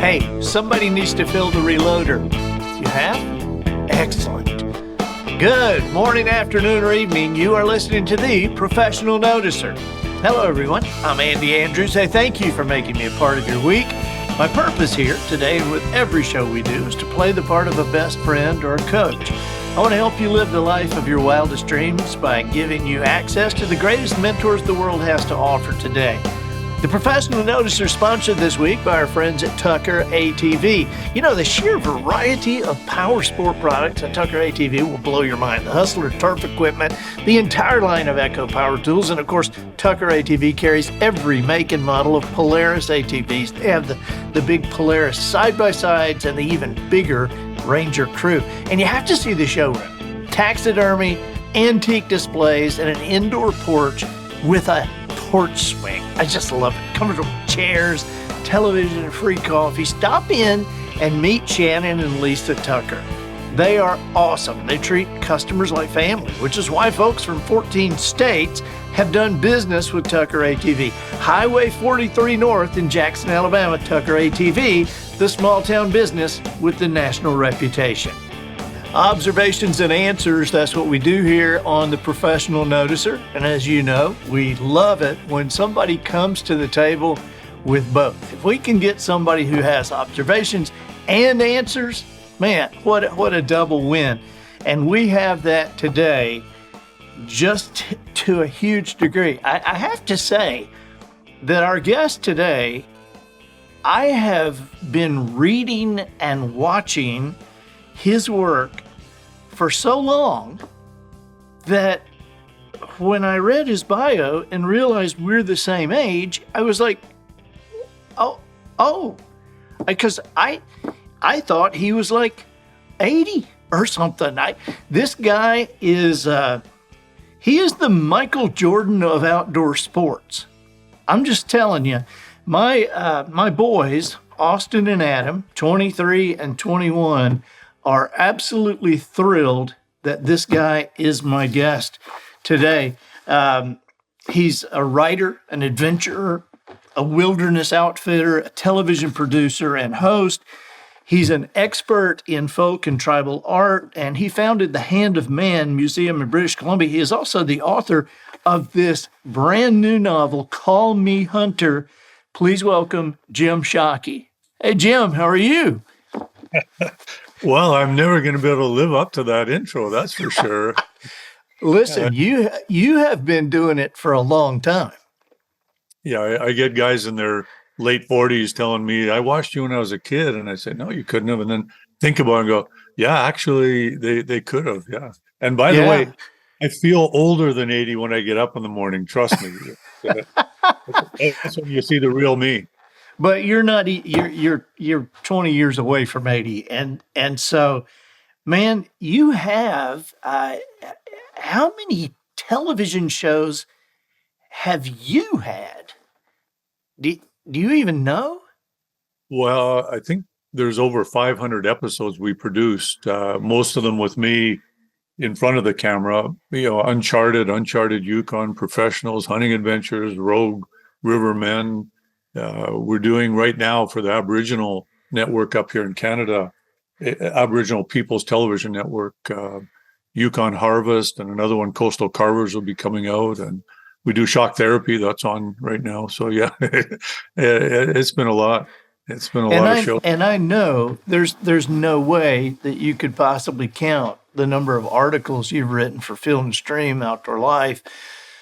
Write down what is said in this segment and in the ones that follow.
Hey, somebody needs to fill the reloader. You have? Excellent. Good morning, afternoon, or evening. You are listening to the Professional Noticer. Hello, everyone. I'm Andy Andrews. Hey, thank you for making me a part of your week. My purpose here today and with every show we do is to play the part of a best friend or a coach. I want to help you live the life of your wildest dreams by giving you access to the greatest mentors the world has to offer today. The Professional Noticer is sponsored this week by our friends at Tucker ATV. You know, the sheer variety of power sport products at Tucker ATV will blow your mind. The Hustler turf equipment, the entire line of Echo power tools, and of course, Tucker ATV carries every make and model of Polaris ATVs. They have the big Polaris side-by-sides and the even bigger Ranger Crew. And you have to see the showroom. Taxidermy, antique displays, and an indoor porch with a porch swing. I just love it. Comfortable chairs, television, and free coffee. Stop in and meet Shannon and Lisa Tucker. They are awesome. They treat customers like family, which is why folks from 14 states have done business with Tucker ATV. Highway 43 North in Jackson, Alabama, Tucker ATV, the small town business with the national reputation. Observations and answers, that's what we do here on the Professional Noticer. And as you know, we love it when somebody comes to the table with both. If we can get somebody who has observations and answers, man, what a double win. And we have that today just to a huge degree. I have to say that our guest today, I have been reading and watching his work for so long that when I read his bio and realized we're the same age, I was like, because I thought he was like 80 or something. This guy is, he is the Michael Jordan of outdoor sports. I'm just telling you, my boys, Austin and Adam, 23 and 21, are absolutely thrilled that this guy is my guest today. He's a writer, an adventurer, a wilderness outfitter, a television producer and host. He's an expert in folk and tribal art, and he founded the Hand of Man Museum in British Columbia. He is also the author of this brand new novel, Call Me Hunter. Please welcome Jim Shockey. Hey, Jim, how are you? Well, I'm never going to be able to live up to that intro, that's for sure. Listen, you have been doing it for a long time. Yeah, I get guys in their late 40s telling me, I watched you when I was a kid. And I say, no, you couldn't have. And then think about it and go, yeah, actually, they could have. Yeah. And by the way, I feel older than 80 when I get up in the morning. Trust me. That's when you see the real me. But you're not. You're 20 years away from 80, and so, man, you have how many television shows have you had? Do you even know? Well, I think there's over 500 episodes we produced. Most of them with me in front of the camera. You know, Uncharted, Yukon, Professionals, Hunting Adventures, Rogue, Rivermen. We're doing right now for the Aboriginal Network up here in Canada, Aboriginal People's Television Network, Yukon Harvest, and another one, Coastal Carvers, will be coming out. And we do Shock Therapy, that's on right now. So yeah, it's been a lot. It's been a lot of shows. And I know there's no way that you could possibly count the number of articles you've written for Field and Stream, Outdoor Life,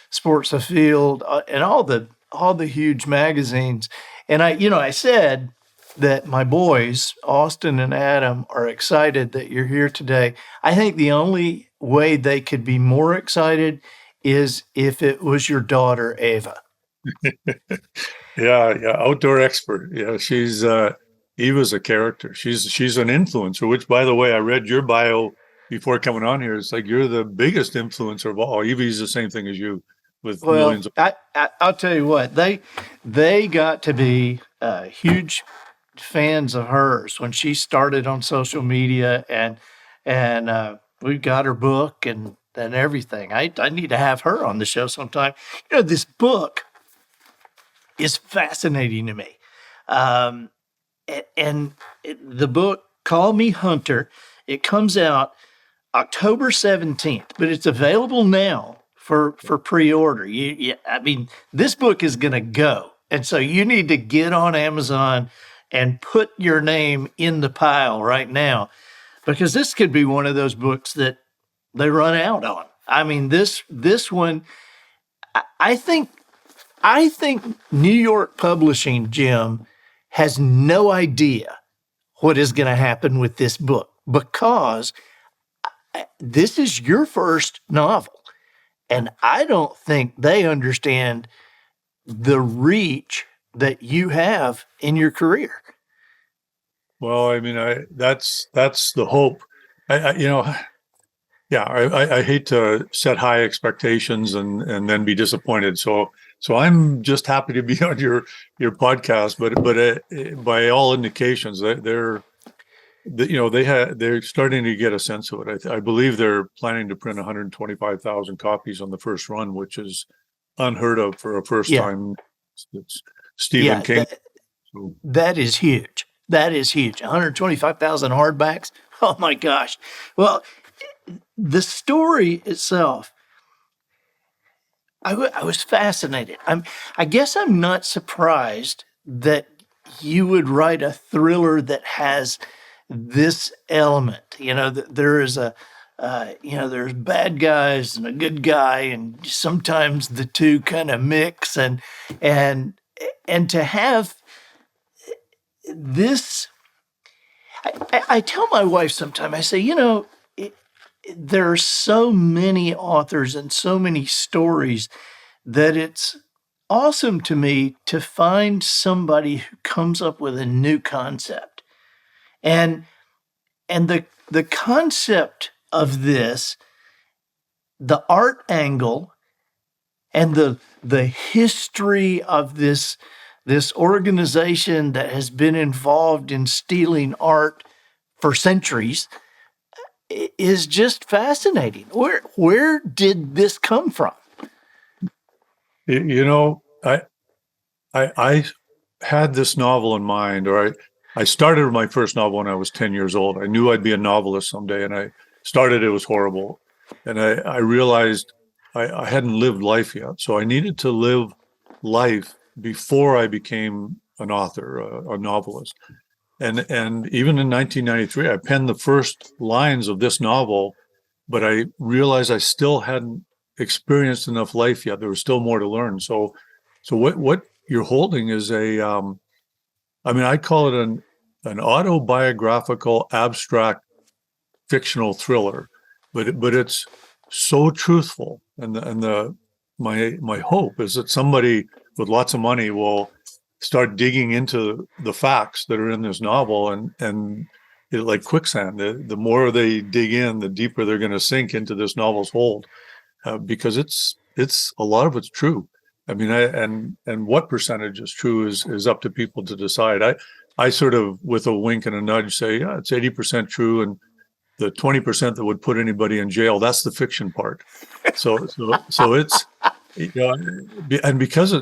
Sports Afield, and all the huge magazines. And I said that my boys, Austin and Adam, are excited that you're here today. I think the only way they could be more excited is if it was your daughter, Ava. Yeah, outdoor expert. Yeah, she's Eva's a character. She's an influencer, which, by the way, I read your bio before coming on here. It's like you're the biggest influencer of all. Evie's the same thing as you. Millions of- I'll tell you what, they got to be huge fans of hers when she started on social media, and we got her book and everything. I need to have her on the show sometime. You know, this book is fascinating to me. and the book Call Me Hunter, it comes out October 17th, but it's available now for pre-order. I mean, this book is going to go. And so you need to get on Amazon and put your name in the pile right now, because this could be one of those books that they run out on. I mean, this one, I think New York Publishing, Jim, has no idea what is going to happen with this book, because this is your first novel. And I don't think they understand the reach that you have in your career. Well, I mean, that's the hope. I hate to set high expectations and then be disappointed. So I'm just happy to be on your podcast. But by all indications, they're starting to get a sense of it. I believe they're planning to print 125,000 copies on the first run, which is unheard of for a first time. It's Stephen King. That is huge. That is huge. 125,000 hardbacks. Oh my gosh. Well, the story itself, I was fascinated. I guess I'm not surprised that you would write a thriller that has this element. There is there's bad guys and a good guy, and sometimes the two kind of mix, and to have this, I tell my wife sometimes, I say, there are so many authors and so many stories that it's awesome to me to find somebody who comes up with a new concept. And the concept of this, the art angle and the history of this organization that has been involved in stealing art for centuries, is just fascinating. Where did this come from? I had this novel in mind, or I started my first novel when I was 10 years old. I knew I'd be a novelist someday, and I started. It was horrible, and I realized I hadn't lived life yet, so I needed to live life before I became an author, a novelist. And even in 1993, I penned the first lines of this novel, but I realized I still hadn't experienced enough life yet. There was still more to learn. So what you're holding is I call it an autobiographical, abstract, fictional thriller, but it's so truthful. And my hope is that somebody with lots of money will start digging into the facts that are in this novel, and like quicksand. The more they dig in, the deeper they're going to sink into this novel's hold, because it's a lot of it's true. I mean, and what percentage is true is up to people to decide. I sort of, with a wink and a nudge, say, yeah, it's 80% true, and the 20% that would put anybody in jail, that's the fiction part. So it's, and because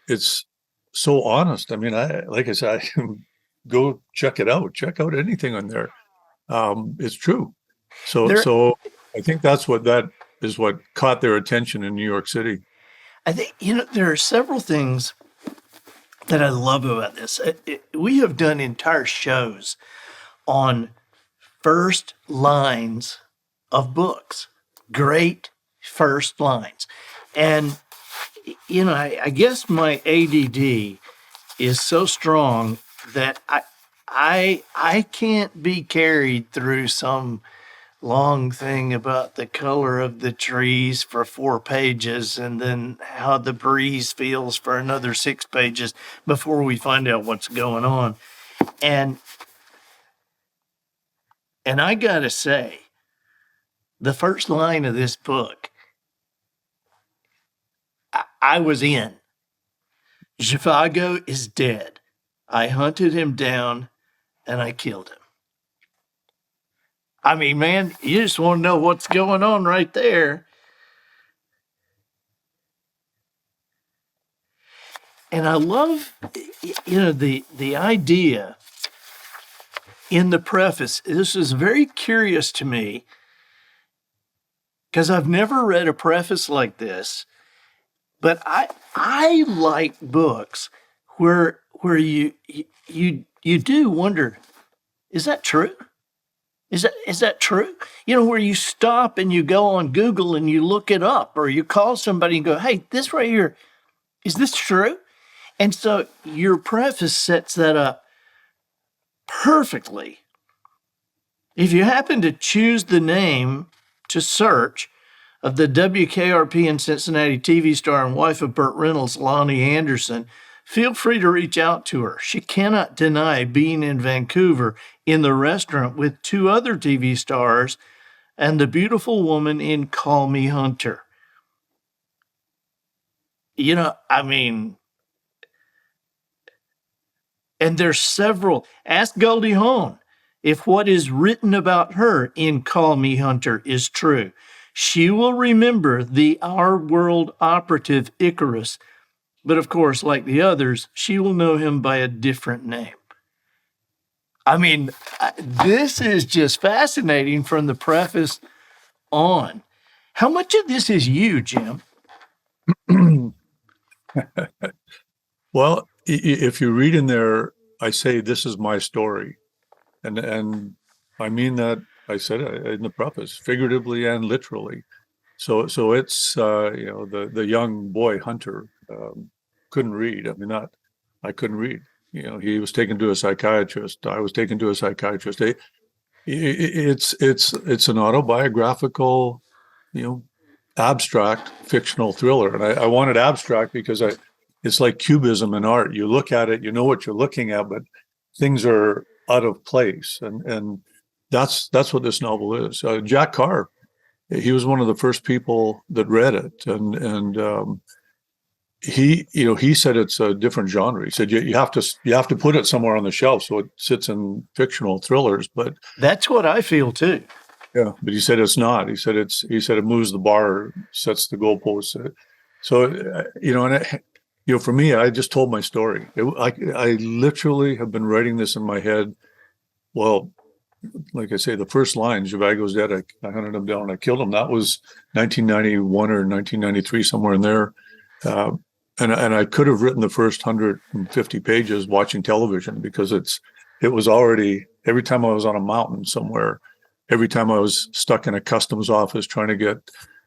it's so honest. I mean, like I said, I go check it out. Check out anything on there. It's true. So I think that is what caught their attention in New York City. I think, there are several things that I love about this. We have done entire shows on first lines of books, great first lines. And, I guess my ADD is so strong that I can't be carried through some long thing about the color of the trees for 4 pages and then how the breeze feels for another 6 pages before we find out what's going on. And I gotta say, the first line of this book, I was in. Zhivago is dead. I hunted him down and I killed him. I mean, man, you just want to know what's going on right there. And I love, the idea in the preface, this is very curious to me because I've never read a preface like this, but I like books where you do wonder, is that true? Is that true? Where you stop and you go on Google and you look it up, or you call somebody and go, "Hey, this right here, is this true?" And so your preface sets that up perfectly. If you happen to choose the name to search of the WKRP in Cincinnati TV star and wife of Burt Reynolds, Lonnie Anderson, feel free to reach out to her. She cannot deny being in Vancouver in the restaurant with two other TV stars and the beautiful woman in Call Me Hunter. And there's several. Ask Goldie Hawn if what is written about her in Call Me Hunter is true. She will remember the Our World operative Icarus, but of course, like the others, she will know him by a different name. This is just fascinating from the preface on. How much of this is you, Jim? Well, if you read in there, I say, this is my story. And I mean that, I said it in the preface, figuratively and literally. So it's, the young boy Hunter couldn't read. I couldn't read. He was taken to a psychiatrist. I was taken to a psychiatrist. It's an autobiographical, abstract fictional thriller. And I wanted abstract because it's like cubism in art. You look at it, you know what you're looking at, but things are out of place. And that's what this novel is. Jack Carr, he was one of the first people that read it. And he said it's a different genre. He said you have to put it somewhere on the shelf so it sits in fictional thrillers. But that's what I feel too. Yeah, but he said it's not. He said it moves the bar, sets the goalposts. So for me, I just told my story. I literally have been writing this in my head. Well, like I say, the first line, Zhivago's dead. I hunted him down. I killed him. That was 1991 or 1993, somewhere in there. And I could have written the first 150 pages watching television because it was already, every time I was on a mountain somewhere, every time I was stuck in a customs office trying to get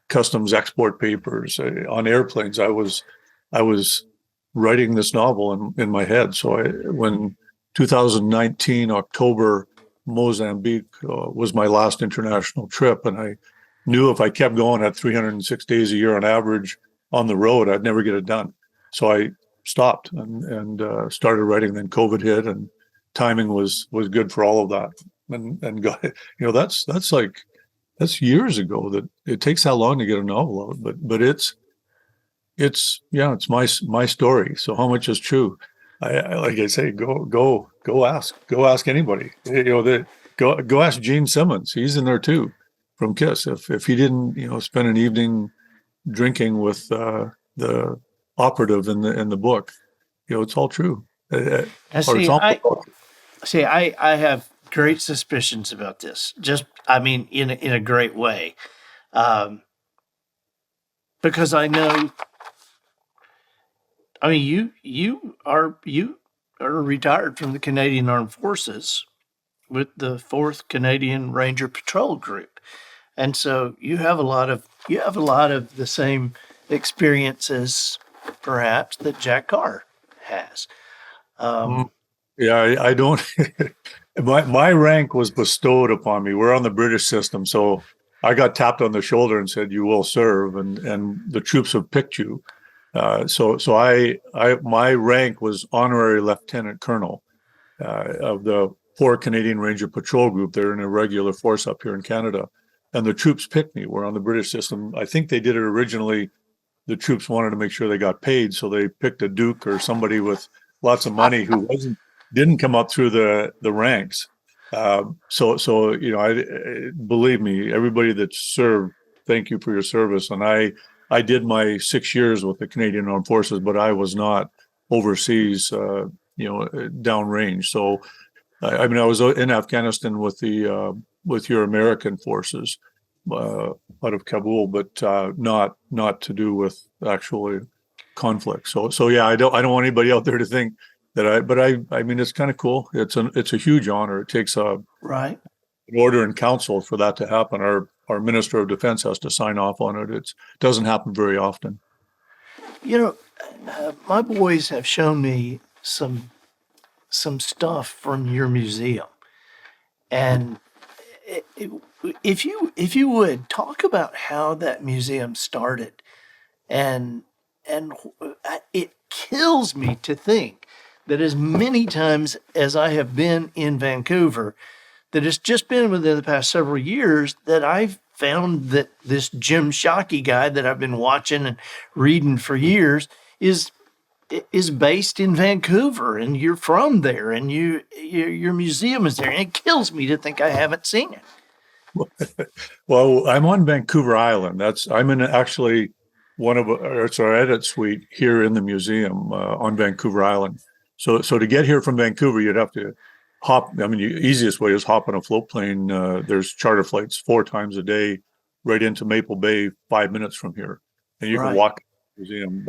customs export papers on airplanes, I was writing this novel in my head. So when 2019 October, Mozambique was my last international trip, and I knew if I kept going at 306 days a year on average on the road, I'd never get it done. So I stopped and started writing. Then COVID hit, and timing was good for all of that. And got, that's years ago. That it takes that long to get a novel out, but it's my story. So how much is true? I like I say, go ask anybody. Go ask Gene Simmons. He's in there too, from Kiss. If he didn't spend an evening drinking with the operative in the book, it's all true. I have great suspicions about this. Just, in a great way, because I know. You are retired from the Canadian Armed Forces with the 4th Canadian Ranger Patrol Group, and so you have a lot of the same experiences, perhaps, that Jack Carr has. I don't. My rank was bestowed upon me. We're on the British system, so I got tapped on the shoulder and said, "You will serve," and the troops have picked you. So my rank was honorary lieutenant colonel of the 4th Canadian Ranger Patrol Group. They're in a regular force up here in Canada, and the troops picked me. We're on the British system. I think they did it originally. The troops wanted to make sure they got paid, so they picked a duke or somebody with lots of money who didn't come up through the ranks. So believe me, everybody that served, thank you for your service. And I did my 6 years with the Canadian Armed Forces, but I was not overseas, downrange. So I mean, I was in Afghanistan with your American forces out of Kabul, but not to do with actually conflict. So yeah, I don't want anybody out there to think that I mean, it's kind of cool. It's a huge honor. It takes Right. an order in council for that to happen. Our Minister of Defense has to sign off on it. It doesn't happen very often. You know, my boys have shown me some stuff from your museum, and if you would talk about how that museum started, and it kills me to think that as many times as I have been in Vancouver, that it's just been within the past several years that I've found that this Jim Shockey guy that I've been watching and reading for years is based in Vancouver, and you're from there, and your museum is there, and it kills me to think I haven't seen it. Well, I'm on Vancouver Island. I'm in actually it's our edit suite here in the museum on Vancouver Island. So to get here from Vancouver, you'd have to hop. I mean, the easiest way is hop on a float plane. There's charter flights 4 times a day right into Maple Bay, 5 minutes from here, and you can walk to the museum.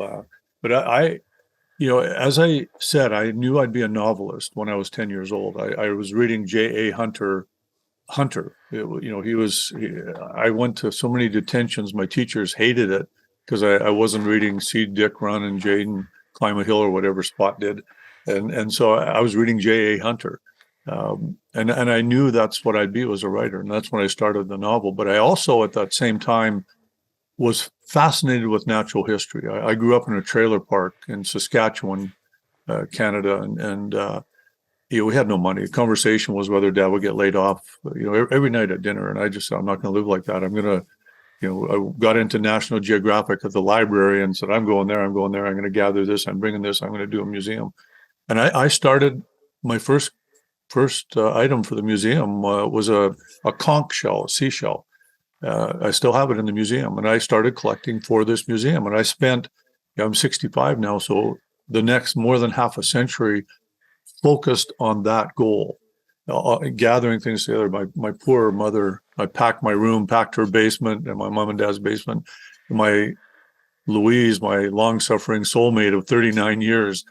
But as I said, I knew I'd be a novelist when I was 10 years old. I was reading J.A. Hunter. I went to so many detentions. My teachers hated it because I wasn't reading See Dick Run and Jaden Climb a Hill or whatever Spot did. And so I was reading J.A. Hunter. And I knew that's what I'd be, was a writer. And that's when I started the novel. But I also, at that same time, was fascinated with natural history. I grew up in a trailer park in Saskatchewan, Canada, and we had no money. The conversation was whether Dad would get laid off, every night at dinner. And I just said, I'm not going to live like that. I'm going to, I got into National Geographic at the library and said, I'm going there. I'm going to gather this. I'm bringing this. I'm going to do a museum. And I started my first item for the museum was a conch shell, a seashell. I still have it in the museum, and I started collecting for this museum. And I spent, I'm 65 now, so the next more than half a century focused on that goal, gathering things together. My poor mother, I packed my room, packed her basement and my mom and dad's basement. My Louise, my long-suffering soulmate of 39 years,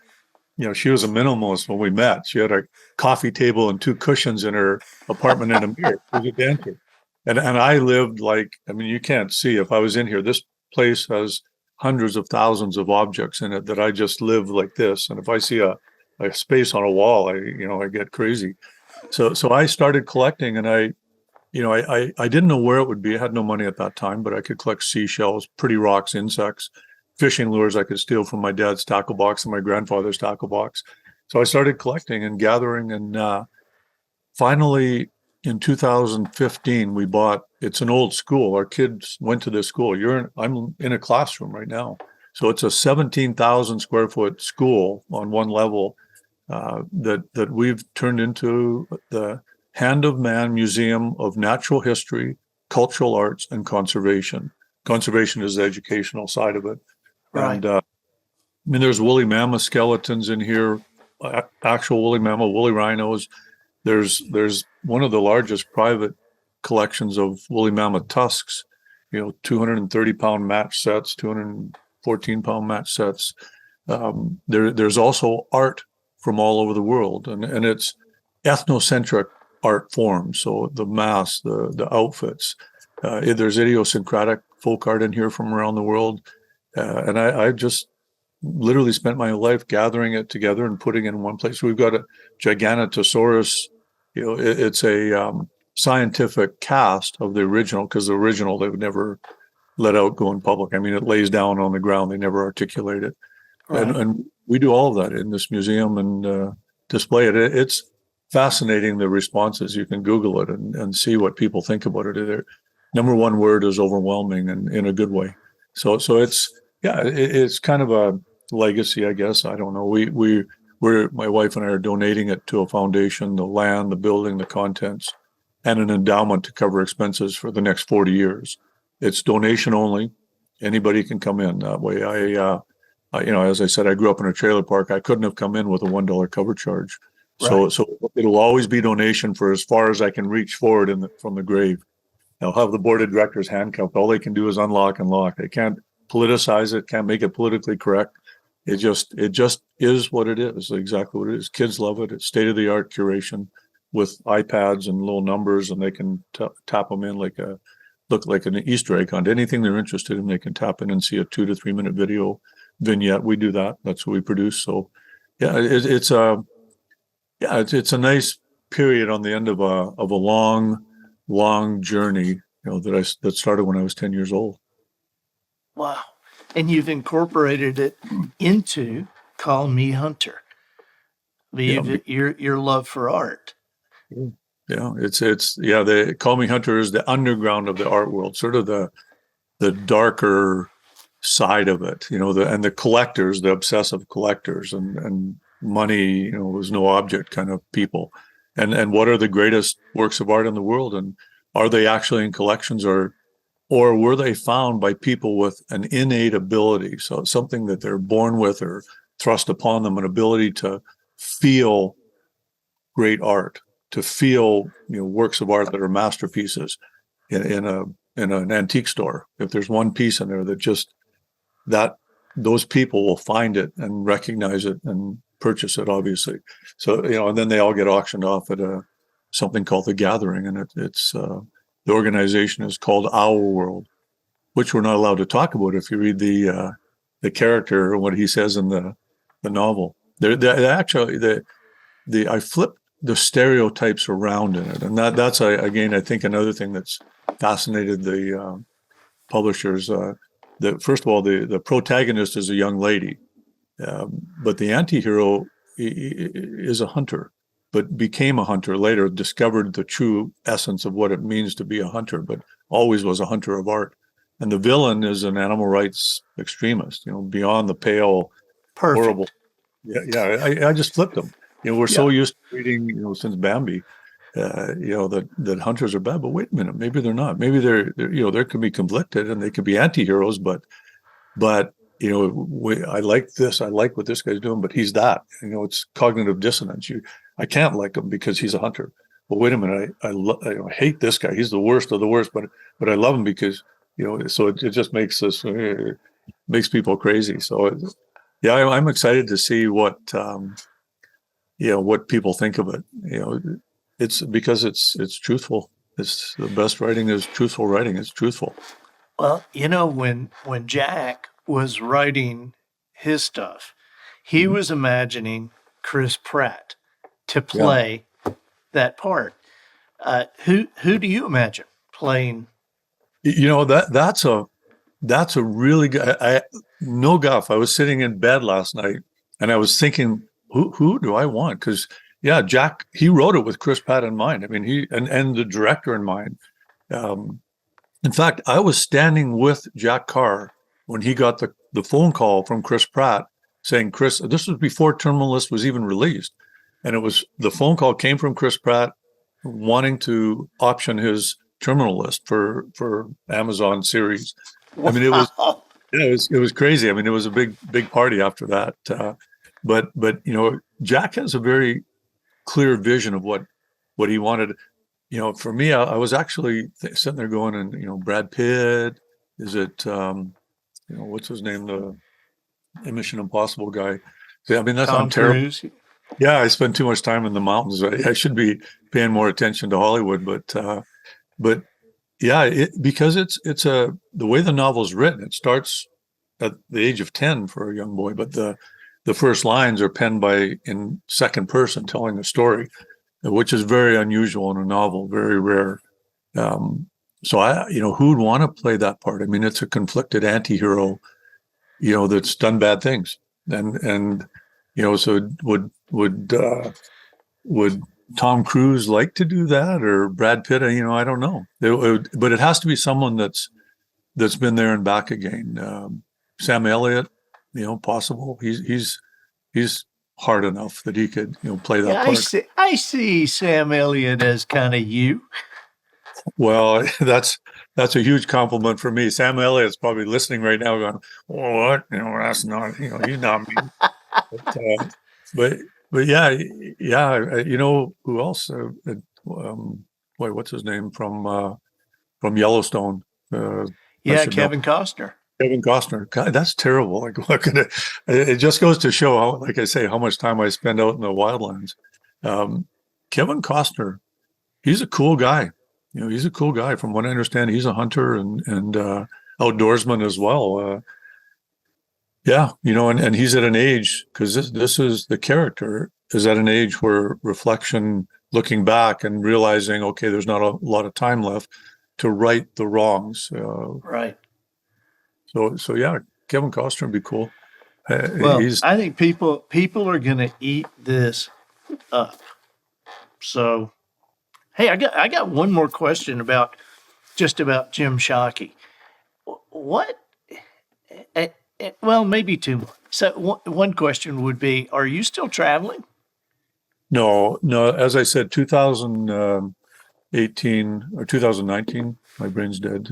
she was a minimalist when we met. She had a coffee table and 2 cushions in her apartment and a mirror. She was a dancer. And I lived you can't see. If I was in here, this place has hundreds of thousands of objects in it that I just live like this. And if I see a space on a wall, I get crazy. So I started collecting, and I didn't know where it would be. I had no money at that time, but I could collect seashells, pretty rocks, insects, fishing lures I could steal from my dad's tackle box and my grandfather's tackle box. So I started collecting and gathering, and finally, in 2015, we bought. It's an old school. Our kids went to this school. I'm in a classroom right now. So it's a 17,000 square foot school on one level that we've turned into the Hand of Man Museum of Natural History, Cultural Arts, and Conservation. Conservation is the educational side of it. Right. And there's woolly mammoth skeletons in here, actual woolly mammoth, woolly rhinos. There's one of the largest private collections of woolly mammoth tusks, 230-pound match sets, 214-pound match sets. There's also art from all over the world, and it's ethnocentric art forms. So the masks, the outfits. There's idiosyncratic folk art in here from around the world. And I just literally spent my life gathering it together and putting it in one place. We've got a Giganotosaurus. It's a scientific cast of the original, because the original they would never let out go in public. I mean, it lays down on the ground. They never articulate it. Right. And we do all of that in this museum and display it. It's fascinating, the responses. You can Google it and see what people think about it. Their number one word is overwhelming, and in a good way. So it's kind of a legacy, I guess. I don't know. We're my wife and I are donating it to a foundation, the land, the building, the contents, and an endowment to cover expenses for the next 40 years. It's donation only. Anybody can come in that way. I as I said, I grew up in a trailer park. I couldn't have come in with a $1 cover charge. So, Right. so it'll always be donation for as far as I can reach forward from the grave. I'll have the board of directors handcuffed. All they can do is unlock and lock. They can't politicize it, can't make it politically correct. It just is what it is, exactly what it is. Kids love it. It's state of the art curation with iPads and little numbers, and they can tap them in look like an Easter egg hunt. Anything they're interested in, they can tap in and see a 2 to 3 minute video vignette. We do that. That's what we produce. So, yeah, it's a nice period on the end of a long journey, that started when I was 10 years old. Wow. And you've incorporated it into Call Me Hunter. Your love for art. Yeah, the Call Me Hunter is the underground of the art world, sort of the darker side of it, and the collectors, the obsessive collectors, and money, was no object kind of people. And what are the greatest works of art in the world? And are they actually in collections, or were they found by people with an innate ability? So something that they're born with or thrust upon them, an ability to feel great art, to feel, works of art that are masterpieces in an antique store. If there's one piece in there that those people will find it and recognize it and purchase it, obviously. So, and then they all get auctioned off at something called The Gathering. And it's the organization is called Our World, which we're not allowed to talk about if you read the character, what he says in the novel. I flipped the stereotypes around in it. And that's again, I think another thing that's fascinated the publishers. First of all, the protagonist is a young lady, but the anti-hero is a hunter, but became a hunter later, discovered the true essence of what it means to be a hunter, but always was a hunter of art. And the villain is an animal rights extremist, beyond the pale, Perfect. horrible. Yeah. I just flipped them. We're so used to reading, since Bambi, that hunters are bad. But wait a minute, maybe they're not. Maybe they're they could be conflicted and they could be anti-heroes. But I like this. I like what this guy's doing, but he's that. It's cognitive dissonance. I can't like him because he's a hunter. Well, wait a minute. I hate this guy. He's the worst of the worst. But I love him because So it just makes makes people crazy. So I'm excited to see what what people think of it. It's because it's truthful. It's the best writing is truthful writing. It's truthful. Well, when Jack was writing his stuff, he was imagining Chris Pratt to play that part. Who do you imagine playing? That's a really good. No guff. I was sitting in bed last night and I was thinking, who do I want? Because Jack, he wrote it with Chris Pratt in mind. I mean, he and the director in mind. In fact, I was standing with Jack Carr when he got the phone call from Chris Pratt saying, Chris, this was before Terminal List was even released. And the phone call came from Chris Pratt wanting to option his Terminal List for Amazon series. I mean, it was crazy. I mean, it was a big party after that. But Jack has a very clear vision of what he wanted. For me, I was actually sitting there going, and Brad Pitt, is it what's his name, the Mission Impossible guy? I mean, that's Tom Cruise. Yeah, I spend too much time in the mountains. I should be paying more attention to Hollywood, but because it's the way the novel's written. It starts at the age of 10 for a young boy, but the first lines are penned in second person, telling a story, which is very unusual in a novel, very rare. So who'd want to play that part? I mean, it's a conflicted anti-hero, that's done bad things, and so would Tom Cruise like to do that, or Brad Pitt? I don't know. But it has to be someone that's been there and back again. Sam Elliott, possible. He's hard enough that he could play that part. I see Sam Elliott as kind of you. Well, that's a huge compliment for me. Sam Elliott's probably listening right now, going, "Oh, what? That's not he's not me." But But yeah, you know who else? What's his name from Yellowstone? I Yeah, should know. Kevin Costner. Kevin Costner. God, that's terrible. Like, what could it just goes to show how, like I say, how much time I spend out in the wildlands. Um, Kevin Costner, he's a cool guy. You know, he's a cool guy. From what I understand, he's a hunter and outdoorsman as well. Yeah, you know, and he's at an age, because this is the character is at an age where reflection, looking back and realizing, okay, there's not a lot of time left to right the wrongs. Right. So yeah, Kevin Costner would be cool. Well, He's I think people are going to eat this up. So, hey, I got one more question about Jim Shockey. What? Well, maybe two more. So one question would be: are you still traveling? no. As I said, 2018 or 2019, my brain's dead.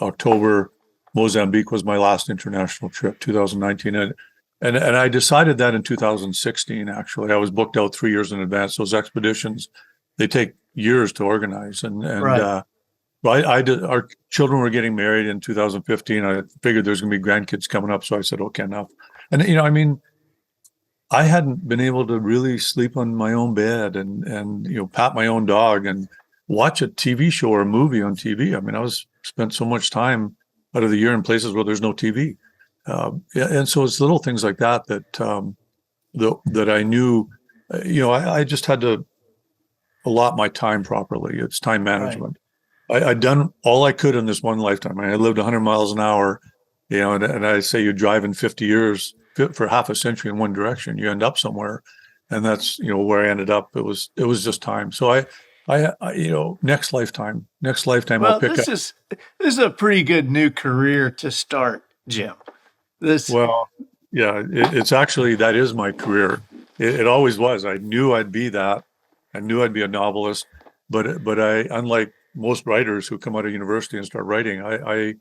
October, Mozambique was my last international trip. 2019, and I decided that in 2016. Actually, I was booked out 3 years in advance. Those expeditions, they take years to organize, Right. well, I did. Our children were getting married in 2015. I figured there's going to be grandkids coming up, so I said, okay, enough. And you know, I mean, I hadn't been able to really sleep on my own bed and you know, pat my own dog and watch a TV show or a movie on TV. I mean, I was spent so much time out of the year in places where there's no TV. Yeah, and so it's little things like that that I knew. You know, I just had to allot my time properly. It's time Right. management. I'd done all I could in this one lifetime. I lived 100 miles an hour, you know, and I say you drive in 50 years for half a century in one direction, you end up somewhere, and that's, you know, where I ended up. It was just time. So you know, next lifetime I'll Well, pick up. this is a pretty good new career to start, Jim. This Well, yeah, it's actually, that is my career. It always was. I knew I'd be that. I knew I'd be a novelist, but I, unlike most writers who come out of university and start writing, I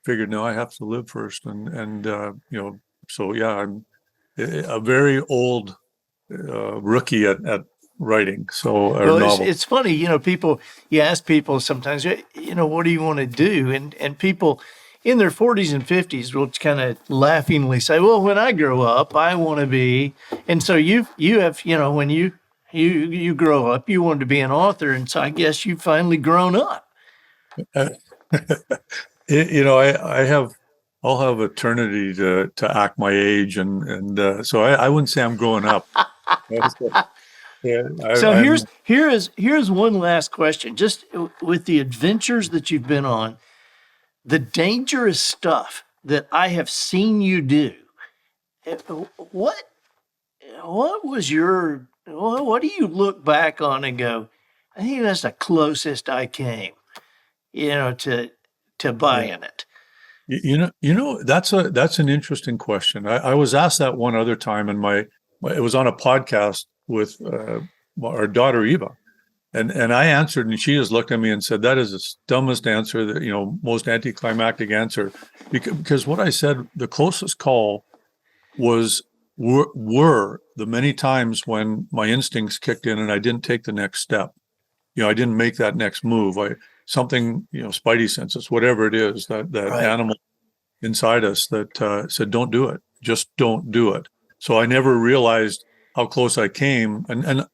figured, no, I have to live first, and you know, so yeah, I'm a very old rookie at writing, so or Well, novel. it's funny, people, you ask people sometimes, what do you want to do? And people in their 40s and 50s will kind of laughingly say, well, when I grow up, I want to be. And so you have, when you grow up, you wanted to be an author. And so I guess you've finally grown up. Uh, you know, I'll have eternity to act my age, and so I wouldn't say I'm growing up. Yeah, So I'm. here's one last question. Just with the adventures that you've been on, the dangerous stuff that I have seen you do, eh, what was what do you look back on and go, I think that's the closest I came, to Yeah. buying it. You know, that's an interesting question. I was asked that one other time, and it was on a podcast with our daughter Eva, and I answered, and she just looked at me and said, "That is the dumbest answer, that, you know, most anticlimactic answer," because what I said, the closest call were the many times when my instincts kicked in and I didn't take the next step. You know, I didn't make that next move. Something, you know, spidey senses, whatever it is, that Right. animal inside us that said, "Don't do it. Just don't do it." So I never realized how close I came, and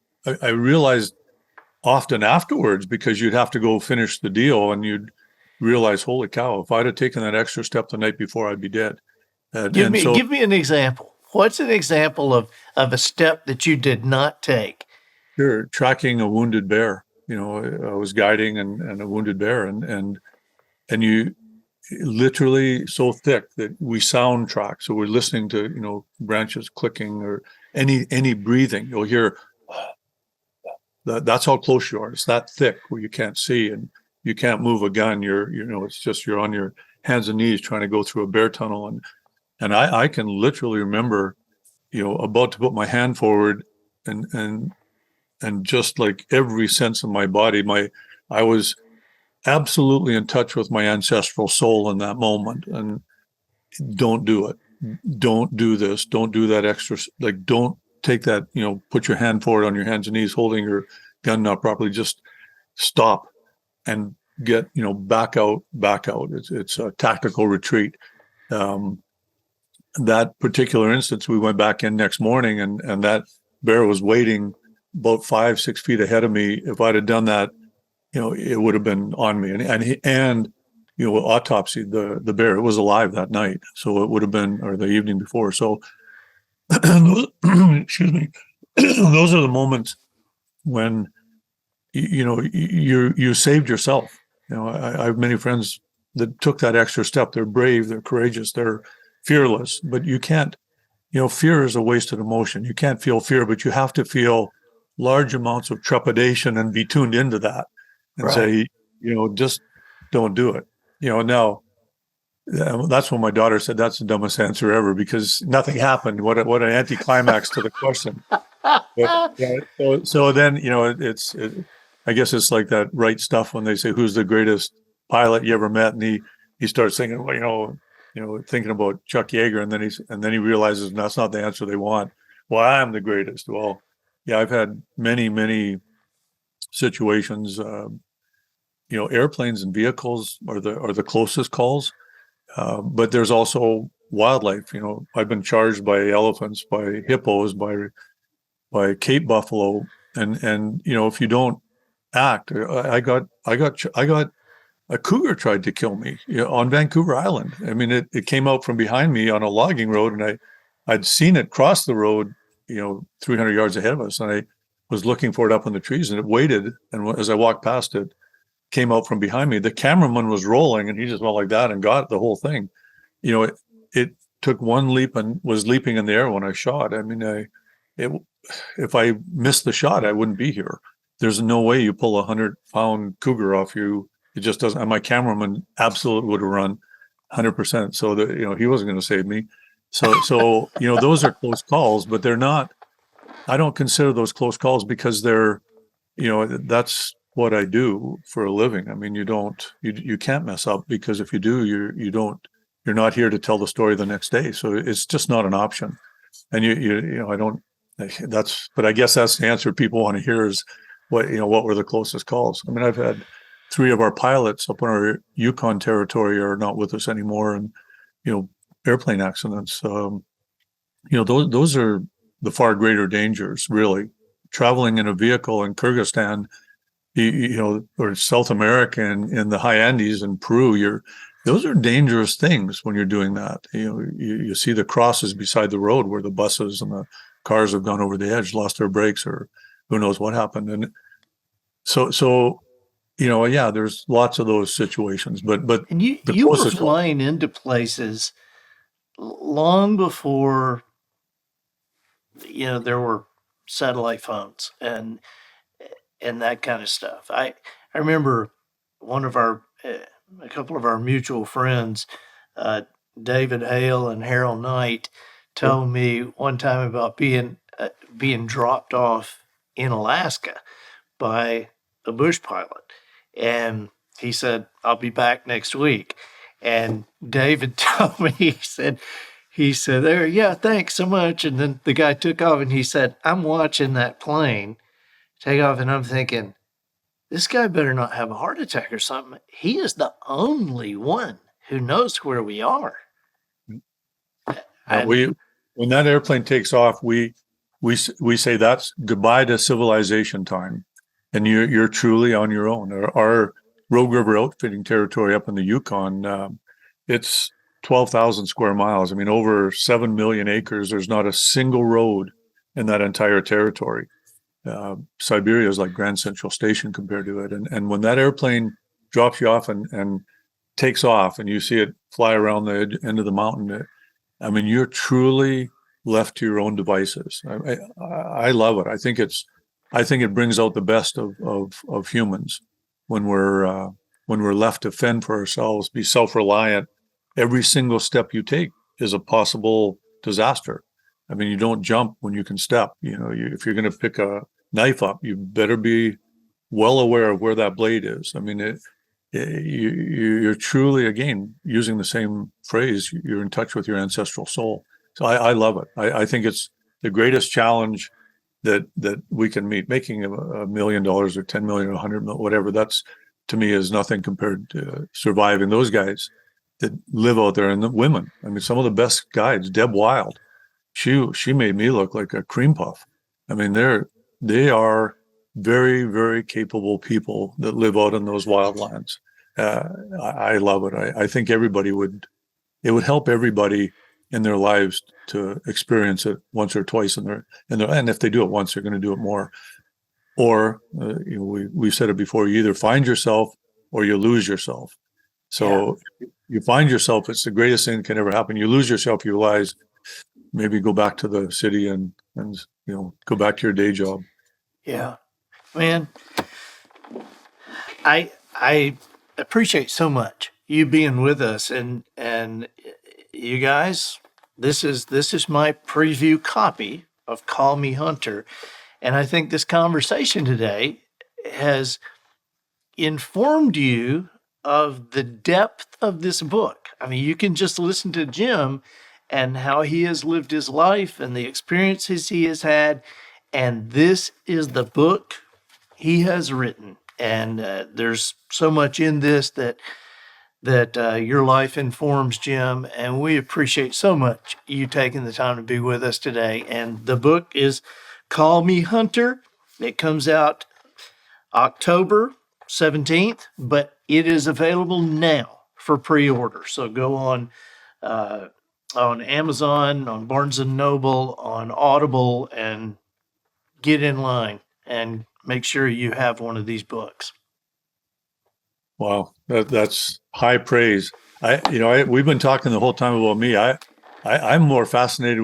I realized often afterwards, because you'd have to go finish the deal, and you'd realize, holy cow, if I'd have taken that extra step the night before, I'd be dead. And so, Give me an example. What's an example of a step that you did not take? sure, tracking a wounded bear. You know, I was guiding and a wounded bear, and you literally so thick that we sound track. So we're listening to, you know, branches clicking or any breathing. You'll hear that's how close you are. It's that thick where you can't see and you can't move a gun. You know, it's just you're on your hands and knees trying to go through a bear tunnel. And I can literally remember, you know, about to put my hand forward and just like every sense of my body, I was absolutely in touch with my ancestral soul in that moment. And don't do it. Don't do this. Don't do that extra. Like, don't take that, put your hand forward on your hands and knees, holding your gun not properly, just stop and get, back out. It's a tactical retreat. That particular instance, we went back in next morning, and that bear was waiting about 5-6 feet ahead of me. If I'd have done that, it would have been on me. And autopsied the bear. It was alive that night, so it would have been, or the evening before. So, excuse me, those are the moments when you saved yourself. I have many friends that took that extra step. They're brave, they're courageous, they're fearless, but you can't, fear is a wasted emotion. You can't feel fear, but you have to feel large amounts of trepidation and be tuned into that and say, just don't do it. Now that's when my daughter said, that's the dumbest answer ever, because nothing happened. What an anticlimax to the question. But, so then, I guess it's like that right stuff when they say, who's the greatest pilot you ever met? And he starts thinking, well, thinking about Chuck Yeager, and then he realizes that's not the answer they want. Well, I am the greatest. Well, yeah, I've had many situations. Airplanes and vehicles are the closest calls, but there's also wildlife. I've been charged by elephants, by hippos, by Cape buffalo, and if you don't act, I got a cougar tried to kill me on Vancouver Island. I mean, it came out from behind me on a logging road, and I'd seen it cross the road, 300 yards ahead of us, and I was looking for it up in the trees, and it waited. And as I walked past it, came out from behind me. The cameraman was rolling, and he just went like that and got the whole thing. It took one leap and was leaping in the air when I shot. I mean, if I missed the shot, I wouldn't be here. There's no way you pull 100-pound cougar off you. It just doesn't. And my cameraman absolutely would have run 100%. So that, he wasn't going to save me. So those are close calls, but they're not. I don't consider those close calls because they're, that's what I do for a living. I mean, you can't mess up, because if you do, you're not here to tell the story the next day. So it's just not an option. And I don't. But I guess that's the answer people want to hear is what were the closest calls? I mean, I've had 3 of our pilots up in our Yukon territory are not with us anymore, and airplane accidents. Those are the far greater dangers, really. Traveling in a vehicle in Kyrgyzstan, or South America in the high Andes in Peru, those are dangerous things when you're doing that. You see the crosses beside the road where the buses and the cars have gone over the edge, lost their brakes, or who knows what happened. And so there's lots of those situations, but and you were flying into places long before there were satellite phones and that kind of stuff. I remember a couple of our mutual friends, David Hale and Harold Knight, told me one time about being dropped off in Alaska by a bush pilot, and he said, "I'll be back next week." And David told me, he said, "There, yeah, thanks so much." And then the guy took off, and he said, "I'm watching that plane take off, and I'm thinking, this guy better not have a heart attack or something. He is the only one who knows where we are." When that airplane takes off, we say that's goodbye to civilization time, and you're truly on your own. Our Rogue River outfitting territory up in the Yukon, it's 12,000 square miles. I mean, over 7 million acres. There's not a single road in that entire territory. Siberia is like Grand Central Station compared to it. And when that airplane drops you off and takes off, and you see it fly around the end of the mountain, I mean, you're truly left to your own devices. I love it. I think it brings out the best of humans when we're left to fend for ourselves, be self-reliant. Every single step you take is a possible disaster. I mean, you don't jump when you can step. If you're going to pick a knife up, you better be well aware of where that blade is. I mean, you're truly, again, using the same phrase, you're in touch with your ancestral soul. So I love it. I think it's the greatest challenge that we can meet. Making $1 million or 10 million or 100 million, whatever, that's to me is nothing compared to surviving those guys that live out there. And the women, I mean, some of the best guides, Deb Wild, she made me look like a cream puff. I mean, they are very, very capable people that live out in those wildlands. I love it. I think it would help everybody in their lives to experience it once or twice and if they do it once, they're going to do it more. Or we've said it before, you either find yourself or you lose yourself. So you find yourself, it's the greatest thing that can ever happen. You lose yourself, you realize maybe go back to the city and go back to your day job. Yeah, man, I appreciate so much you being with us, and you guys, this is my preview copy of Call Me Hunter, and I think this conversation today has informed you of the depth of this book. I mean, you can just listen to Jim and how he has lived his life and the experiences he has had, and this is the book he has written. And there's so much in this that your life informs, Jim, and we appreciate so much you taking the time to be with us today. And the book is Call Me Hunter. It comes out October 17th, but it is available now for pre-order. So go on Amazon, on Barnes & Noble, on Audible, and get in line and make sure you have one of these books. Wow, that's high praise. We've been talking the whole time about me. I'm more fascinated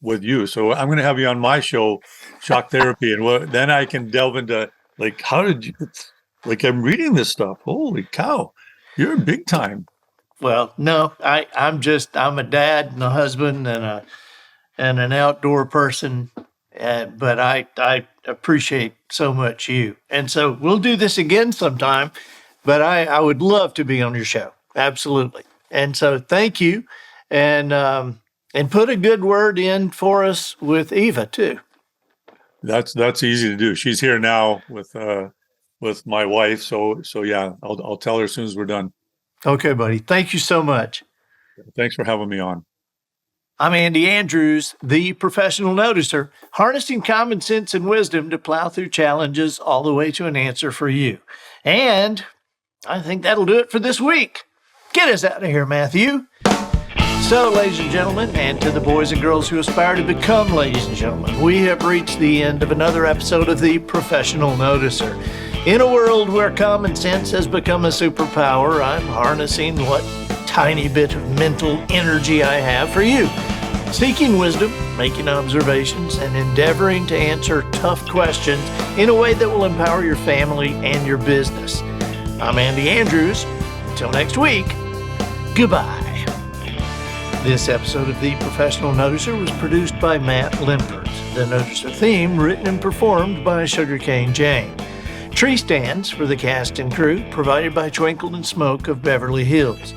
with you. So I'm going to have you on my show, Shock Therapy, and then I can delve into how did you? I'm reading this stuff. Holy cow, you're big time. Well, no, I'm a dad and a husband and an outdoor person, but I appreciate so much you. And so we'll do this again sometime, but I would love to be on your show. Absolutely. And so thank you. And put a good word in for us with Eva too. That's easy to do. She's here now with my wife. So yeah, I'll tell her as soon as we're done. Okay, buddy. Thank you so much. Thanks for having me on. I'm Andy Andrews, the professional noticer, harnessing common sense and wisdom to plow through challenges all the way to an answer for you. And I think that'll do it for this week. Get us out of here, Matthew. So, ladies and gentlemen, and to the boys and girls who aspire to become ladies and gentlemen, we have reached the end of another episode of the Professional Noticer. In a world where common sense has become a superpower, I'm harnessing what tiny bit of mental energy I have for you, seeking wisdom, making observations, and endeavoring to answer tough questions in a way that will empower your family and your business. I'm Andy Andrews. Until next week, goodbye. This episode of The Professional Noticer was produced by Matt Limpert. The Noticer theme written and performed by Sugarcane Jane. Tree stands for the cast and crew provided by Twinkle and Smoke of Beverly Hills.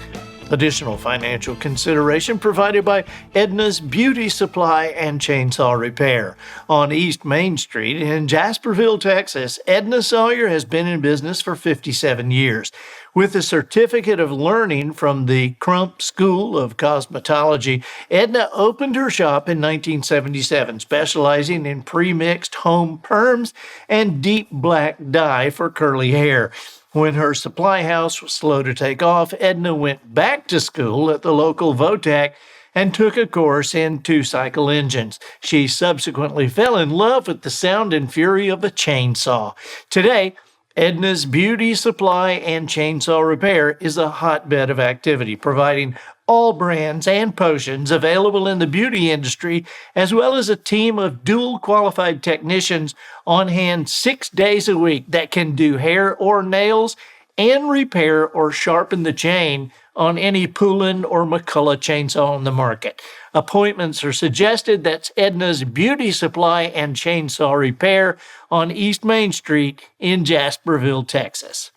Additional financial consideration provided by Edna's Beauty Supply and Chainsaw Repair. On East Main Street in Jasperville, Texas, Edna Sawyer has been in business for 57 years. With a certificate of learning from the Crump School of Cosmetology, Edna opened her shop in 1977, specializing in pre-mixed home perms and deep black dye for curly hair. When her supply house was slow to take off, Edna went back to school at the local VOTAC and took a course in two-cycle engines. She subsequently fell in love with the sound and fury of a chainsaw. Today, Edna's Beauty Supply and Chainsaw Repair is a hotbed of activity, providing all brands and potions available in the beauty industry, as well as a team of dual-qualified technicians on hand 6 days a week that can do hair or nails and repair or sharpen the chain on any Poulan or McCullough chainsaw on the market. Appointments are suggested. That's Edna's Beauty Supply and Chainsaw Repair on East Main Street in Jasperville, Texas.